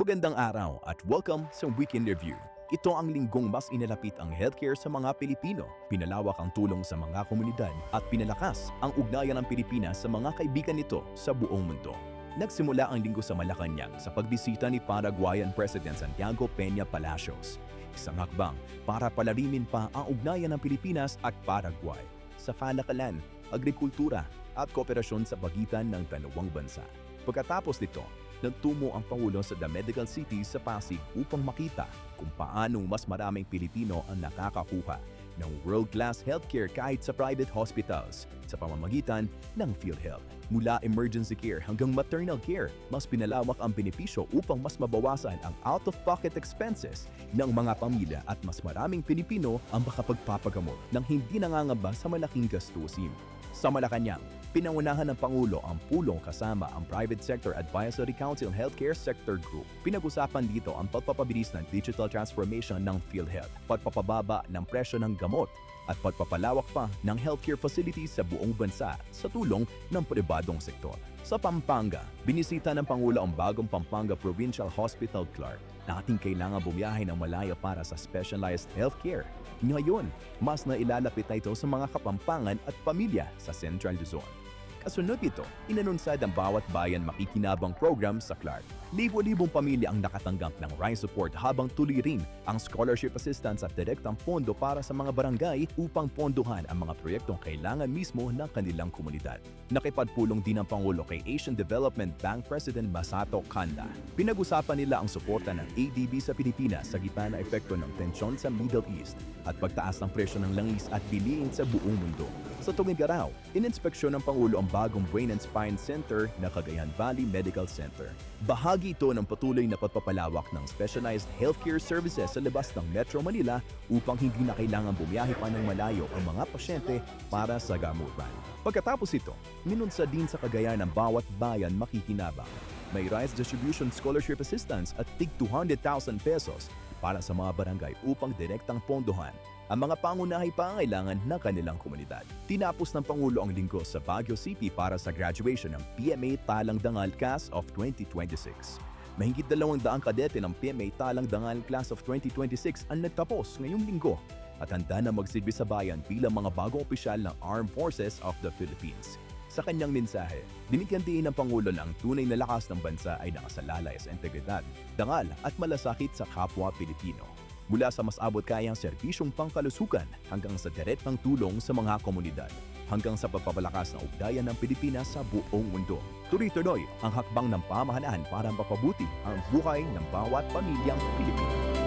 Magandang araw at welcome sa Weekend Review. Ito ang linggong mas inalapit ang healthcare sa mga Pilipino, pinalawak ang tulong sa mga komunidad at pinalakas ang ugnayan ng Pilipinas sa mga kaibigan nito sa buong mundo. Nagsimula ang linggo sa Malacanang sa pagbisita ni Paraguayan President Santiago Peña Palacios. Isang hakbang para palalimin pa ang ugnayan ng Pilipinas at Paraguay sa kalakalan, agrikultura at kooperasyon sa pagitan ng dalawang bansa. Pagkatapos nito, nagtungo ang Pangulo sa The Medical City sa Pasig upang makita kung paano mas maraming Pilipino ang nakakakuha ng world-class healthcare kahit sa private hospitals sa pamamagitan ng PhilHealth. Mula emergency care hanggang maternal care, mas pinalawak ang benepisyo upang mas mabawasan ang out-of-pocket expenses ng mga pamilya at mas maraming Pilipino ang makapagpapagamot ng hindi nangangamba sa malaking gastusin. Sa Malacanang, pinangunahan ng Pangulo ang pulong kasama ang Private Sector Advisory Council Healthcare Sector Group. Pinag-usapan dito ang pagpapabilis ng digital transformation ng PhilHealth, pagpapababa ng presyo ng gamot, at pagpapalawak pa ng healthcare facilities sa buong bansa sa tulong ng pribadong sektor. Sa Pampanga, binisita ng Pangulo ang bagong Pampanga Provincial Hospital Clark. Nating kailangan bumiyahe ng malayo para sa specialized healthcare. Ngayon, mas nailalapit na ito sa mga kapampangan at pamilya sa Central Luzon. Kasunod ito, inanunsad ang bawat bayan makikinabang program sa Clark. Libo-libong pamilya ang nakatanggap ng Rise Support habang tuloy rin ang scholarship assistance at direktang pondo para sa mga barangay upang pondohan ang mga proyektong kailangan mismo ng kanilang komunidad. Nakipagpulong din ang Pangulo kay Asian Development Bank President Masato Kanda. Pinag-usapan nila ang suporta ng ADB sa Pilipinas sa gitna ng epekto ng tensyon sa Middle East at pagtaas ng presyo ng langis at bilihin sa buong mundo. Sa tunging araw, ininspeksyon ng Pangulo ang bagong Brain and Spine Center na Cagayan Valley Medical Center. Bahagi ito ng patuloy na pagpapalawak ng specialized healthcare services sa labas ng Metro Manila upang hindi na kailangan bumiyahe pa ng malayo ang mga pasyente para sa gamutan. Pagkatapos ito, minunsa din sa Cagayan ng bawat bayan makikinabang. May Rice Distribution Scholarship Assistance at tig 200,000 pesos para sa mga barangay upang direktang pondohan ang mga pangunahing pangangailangan ng kanilang komunidad. Tinapos ng Pangulo ang linggo sa Baguio City para sa graduation ng PMA Talang Dangal Class of 2026. Mahigit 200 kadete ng PMA Talang Dangal Class of 2026 ang nagtapos ngayong linggo at handa na magsilbi sa bayan bilang mga bagong opisyal ng Armed Forces of the Philippines. Sa kanyang mensahe, dinikyantiin ng Pangulo na ang tunay na lakas ng bansa ay nakasalalay sa integridad, dangal at malasakit sa kapwa Pilipino. Mula sa mas abot kayang serbisyong pangkalusugan hanggang sa direktang tulong sa mga komunidad, hanggang sa pagpapalakas ng ugnayan ng Pilipinas sa buong mundo. Tuloy-tuloy ang hakbang ng pamahalaan para mapabuti ang buhay ng bawat pamilyang Pilipino.